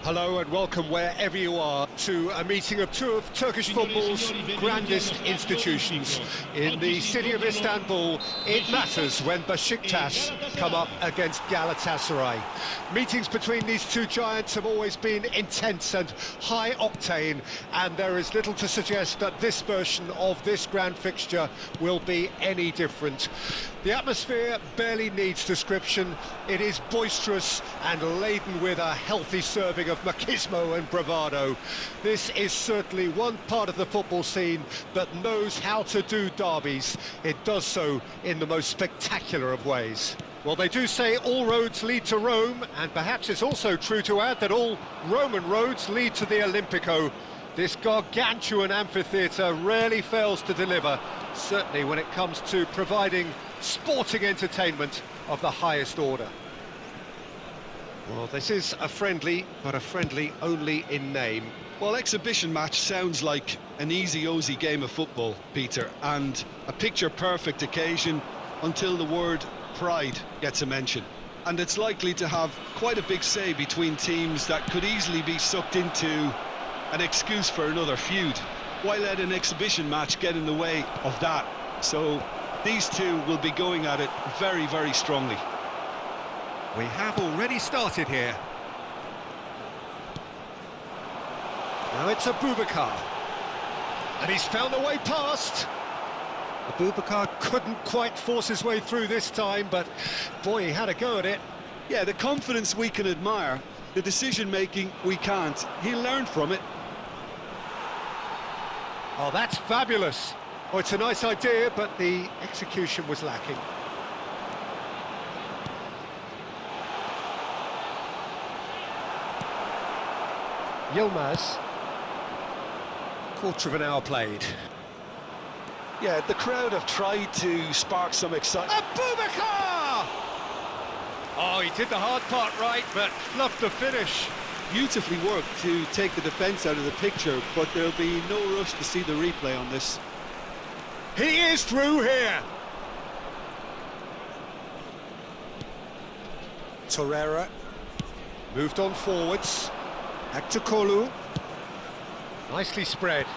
Hello and welcome wherever you are to a meeting of two of Turkish football's grandest institutions. In the city of Istanbul, it matters when Beşiktaş come up against Galatasaray. Meetings between these two giants have always been intense and high-octane, and there is little to suggest that this version of this grand fixture will be any different. The atmosphere barely needs description. It is boisterous and laden with a healthy serving of machismo and bravado. This is certainly one part of the football scene that knows how to do derbies. It does so in the most spectacular of ways. Well, they do say all roads lead to Rome, and perhaps it's also true to add that all Roman roads lead to the Olimpico. This gargantuan amphitheatre rarely fails to deliver, certainly when it comes to providing sporting entertainment of the highest order. Well, this is a friendly, but a friendly only in name. Well, exhibition match sounds like an easy-ozy game of football, Peter, and a picture-perfect occasion until the word pride gets a mention. And it's likely to have quite a big say between teams that could easily be sucked into an excuse for another feud. Why let an exhibition match get in the way of that? So these two will be going at it very, very strongly. We have already started here. Now it's Abubakar. And he's found a way past. Abubakar couldn't quite force his way through this time, but boy, he had a go at it. Yeah, the confidence we can admire, the decision-making we can't. He learned from it. Oh, that's fabulous. Oh, it's a nice idea, but the execution was lacking. Yilmaz. Quarter of an hour played. Yeah, the crowd have tried to spark some excitement. Abubakar! Oh, he did the hard part right, but fluffed the finish. Beautifully worked to take the defence out of the picture, but there'll be no rush to see the replay on this. He is through here. Torreira moved on forwards. Aktakolu. Nicely spread.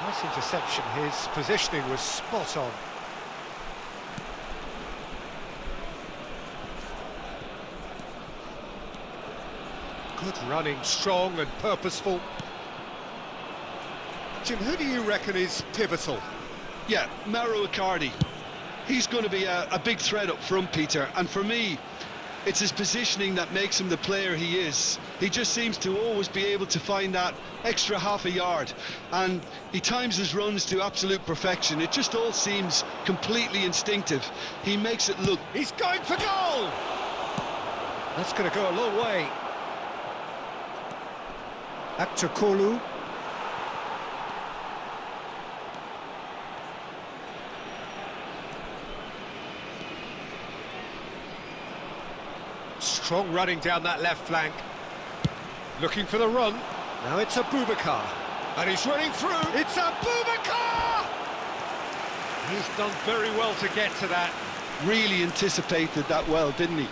Nice interception. His positioning was spot on. Good running, strong and purposeful. Jim, who do you reckon is pivotal? Yeah, Mauro Icardi. He's going to be a big threat up front, Peter, and for me, it's his positioning that makes him the player he is. He just seems to always be able to find that extra half a yard, and he times his runs to absolute perfection. It just all seems completely instinctive. He makes it look... He's going for goal! That's going to go a long way. Aktakolu. Strong running down that left flank. Looking for the run. Now it's Abubakar. And he's running through. It's Abubakar! He's done very well to get to that. Really anticipated that well, didn't he?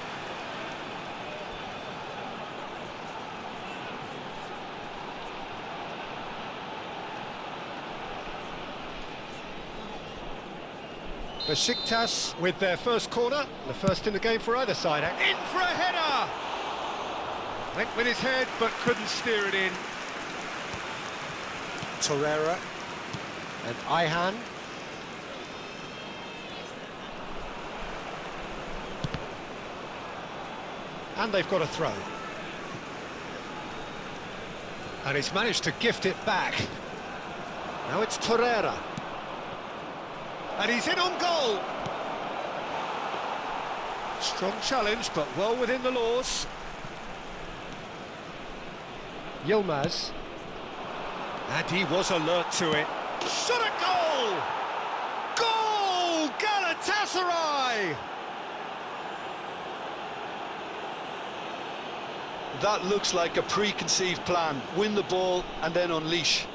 Beşiktaş with their first corner, the first in the game for either side. In for a header! Went with his head, but couldn't steer it in. Torreira and Ayhan. And they've got a throw. And he's managed to gift it back. Now it's Torreira. And he's in on goal. Strong challenge, but well within the laws. Yilmaz. And he was alert to it. Shot at goal! Goal! Galatasaray! That looks like a preconceived plan. Win the ball and then unleash.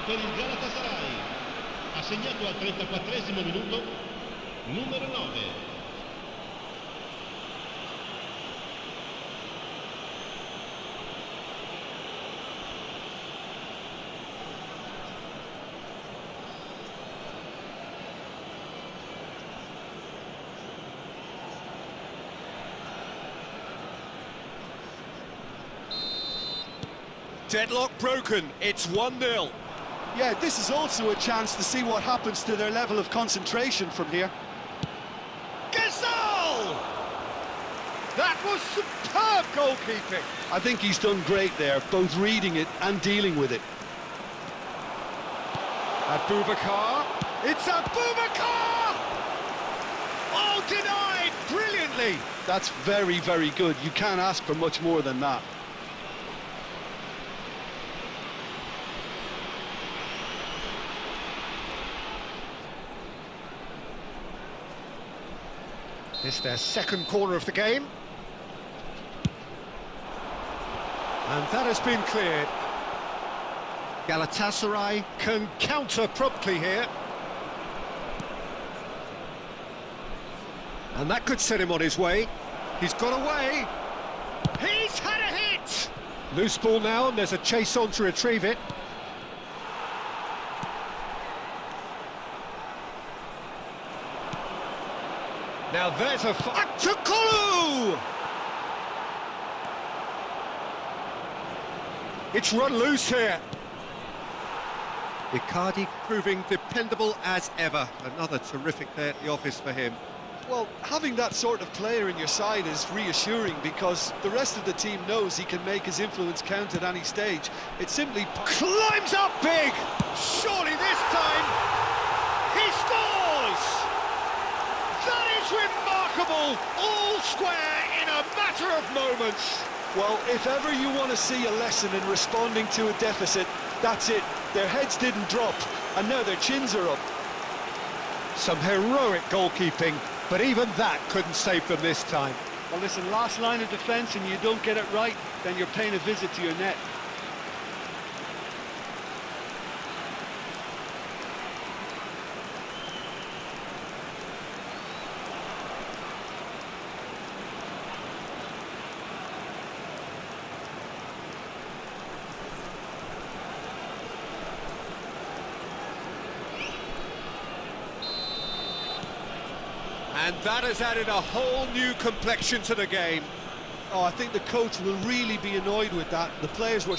Per il Galatasaray, ha segnato al 34esimo minuto Numero 9. Deadlock broken, it's 1-0. Yeah, this is also a chance to see what happens to their level of concentration from here. Gezel! That was superb goalkeeping. I think he's done great there, both reading it and dealing with it. Abubakar, it's Abubakar! Oh, denied brilliantly. That's very, very good. You can't ask for much more than that. It's their second corner of the game. And that has been cleared. Galatasaray can counter promptly here. And that could set him on his way. He's got away. He's had a hit! Loose ball now, and there's a chase on to retrieve it. Now there's a Aktakolu! It's run loose here. Icardi proving dependable as ever. Another terrific day at the office for him. Well, having that sort of player in your side is reassuring because the rest of the team knows he can make his influence count at any stage. It simply Climbs up big! Surely this time he scores! That is remarkable! All square in a matter of moments. Well, if ever you want to see a lesson in responding to a deficit, that's it. Their heads didn't drop, and now their chins are up. Some heroic goalkeeping, but even that couldn't save them this time. Well, listen, last line of defence and you don't get it right, then you're paying a visit to your net. And that has added a whole new complexion to the game. Oh, I think the coach will really be annoyed with that. The players were...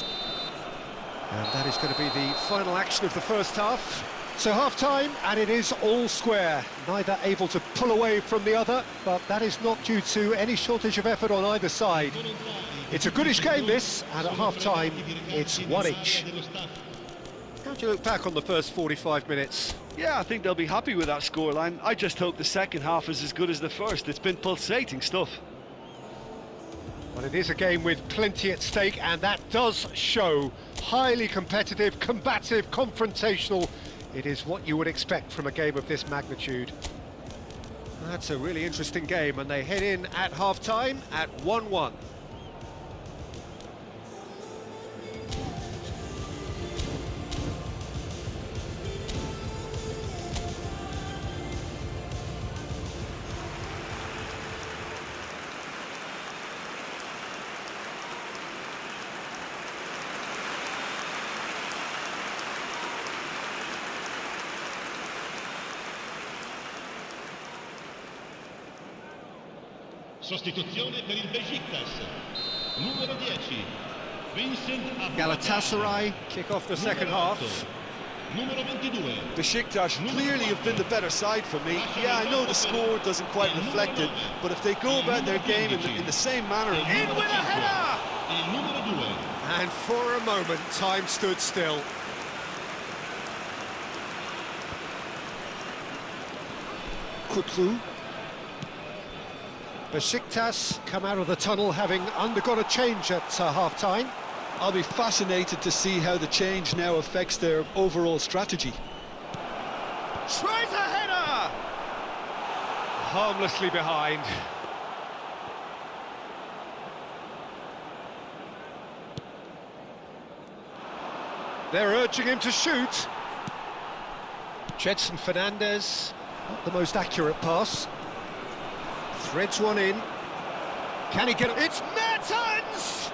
And that is going to be the final action of the first half. So half-time, and it is all square. Neither able to pull away from the other, but that is not due to any shortage of effort on either side. It's a goodish game, this, and at half-time, it's one each. How do you look back on the first 45 minutes? Yeah, I think they'll be happy with that scoreline. I just hope the second half is as good as the first. It's been pulsating stuff. Well, it is a game with plenty at stake, and that does show. Highly competitive, combative, confrontational. It is what you would expect from a game of this magnitude. That's a really interesting game, and they head in at half-time at 1-1. Sostituzione per il Besiktas. Numero 10. Vincent Abubakar. Galatasaray kick off the second half. Numero 22. Besiktas clearly have been the better side for me. Yeah, I know the score doesn't quite reflect it, but if they go about their game in the same manner... In with a header! Il numero 2. And for a moment, time stood still. Kutlu. Besiktas come out of the tunnel having undergone a change at half-time. I'll be fascinated to see how the change now affects their overall strategy. Tries a header! Harmlessly behind. They're urging him to shoot. Jedson Fernandez. Not the most accurate pass. Threads one in. Can he get it? It's Mertens!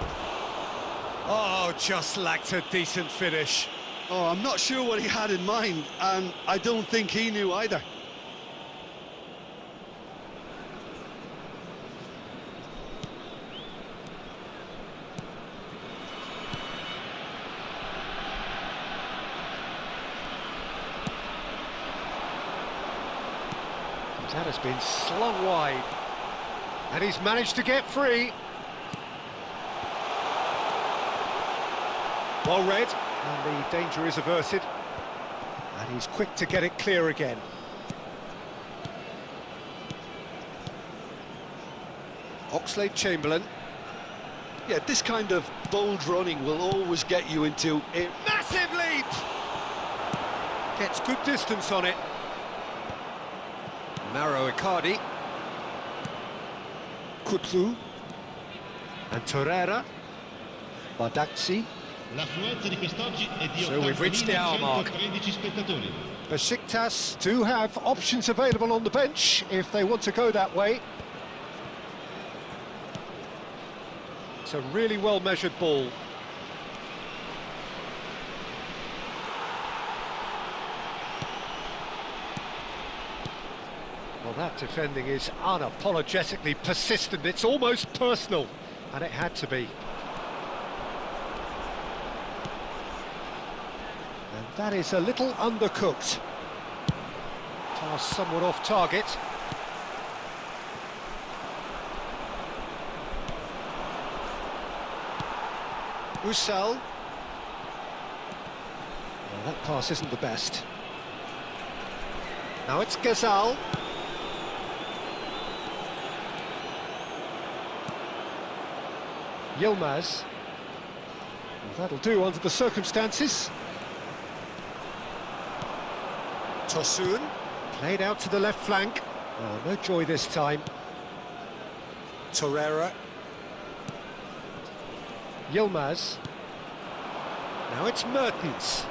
Oh, just lacked a decent finish. Oh, I'm not sure what he had in mind, and I don't think he knew either. That has been slung wide. And he's managed to get free. Well read, and the danger is averted. And he's quick to get it clear again. Oxlade-Chamberlain. Yeah, this kind of bold running will always get you into a Massive leap! Gets good distance on it. Mauro Icardi. Kutlu. And Torreira. Bardacci. L'affluenza di quest'oggi è di So we've reached the hour mark. 13 spettatori. Besiktas do have options available on the bench if they want to go that way. It's a really well-measured ball. Well, that defending is unapologetically persistent. It's almost personal, and it had to be. And that is a little undercooked. Pass somewhat off target. Usal. Well, that pass isn't the best. Now it's Gezal. Yilmaz. Well, that'll do under the circumstances. Tosun. Played out to the left flank. Oh, no joy this time. Torreira. Yilmaz. Now it's Mertens.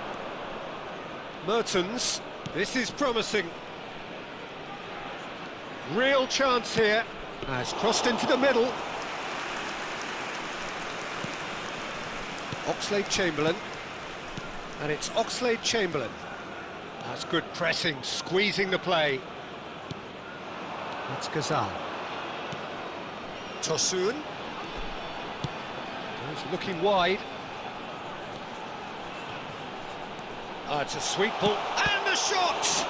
Mertens. This is promising. Real chance here. Has crossed into the middle. Oxlade-Chamberlain. And it's Oxlade-Chamberlain. That's good pressing, squeezing the play. That's Güzel. Tosun. He's looking wide. It's a sweet ball. And the shot!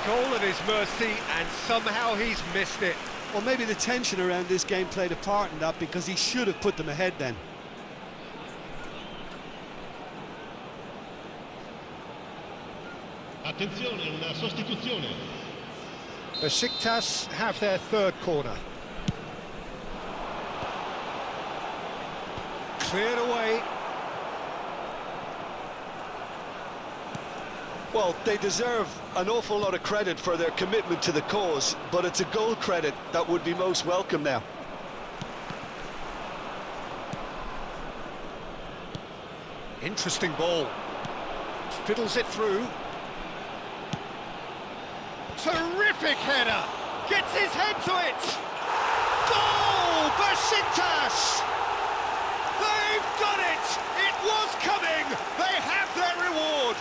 Goal at his mercy, and somehow he's missed it. Well, maybe the tension around this game played a part in that, because he should have put them ahead then. Attenzione, una sostituzione. Besiktas have their third corner. Cleared away. Well, they deserve an awful lot of credit for their commitment to the cause, but it's a goal credit that would be most welcome now. Interesting ball. Fiddles it through. Terrific header! Gets his head to it! Goal! Besiktas! They've done it! It was coming! They have their reward!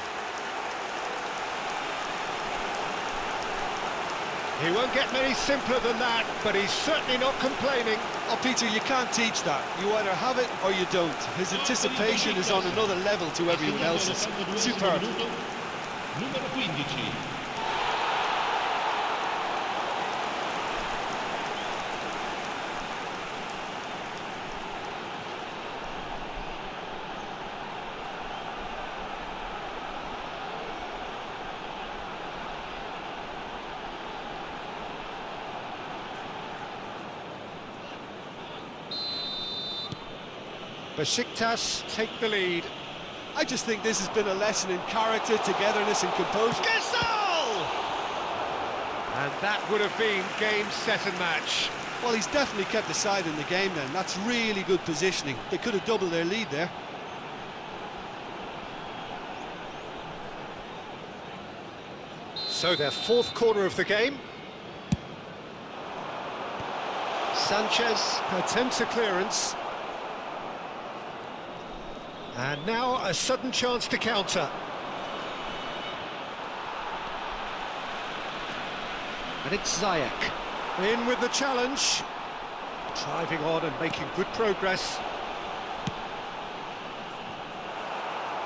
He won't get many simpler than that, but he's certainly not complaining. Oh, Peter, you can't teach that. You either have it or you don't. His anticipation is on another level to everyone else's. Superb. Numero 15. Besiktas take the lead. I just think this has been a lesson in character, togetherness and composure. Gezal! And that would have been game, set and match. Well, he's definitely kept the side in the game then. That's really good positioning. They could have doubled their lead there. So their fourth corner of the game. Sanchez attempts a clearance. And now a sudden chance to counter. And it's Ziyech. In with the challenge. Driving on and making good progress.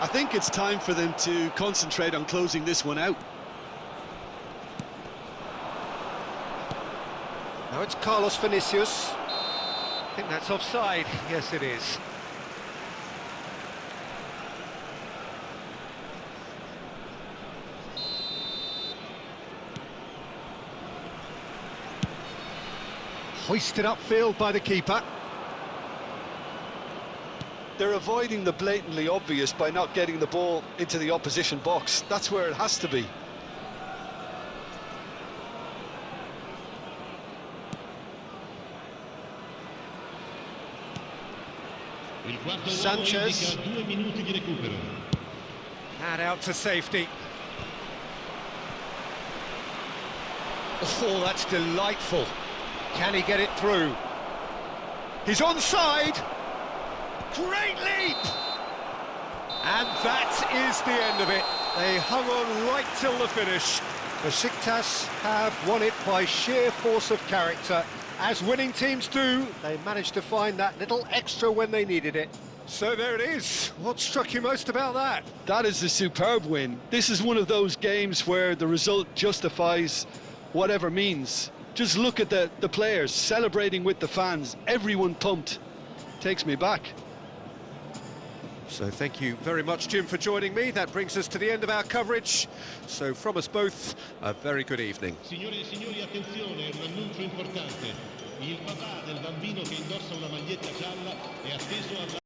I think it's time for them to concentrate on closing this one out. Now it's Carlos Vinicius. I think that's offside. Yes, it is. Hoisted upfield by the keeper. They're avoiding the blatantly obvious by not getting the ball into the opposition box. That's where it has to be. Sanchez. 2 minuti di recupero. And out to safety. Oh, that's delightful. Can he get it through? He's onside. Great leap! And that is the end of it. They hung on right till the finish. Besiktas have won it by sheer force of character. As winning teams do, they managed to find that little extra when they needed it. So there it is. What struck you most about that? That is a superb win. This is one of those games where the result justifies whatever means. Just look at the players celebrating with the fans. Everyone pumped. Takes me back. So thank you very much, Jim, for joining me. That brings us to the end of our coverage. So from us both, a very good evening. Signore e signori, attenzione, un annuncio importante. Il papà del bambino che indossa una maglietta gialla è atteso alla...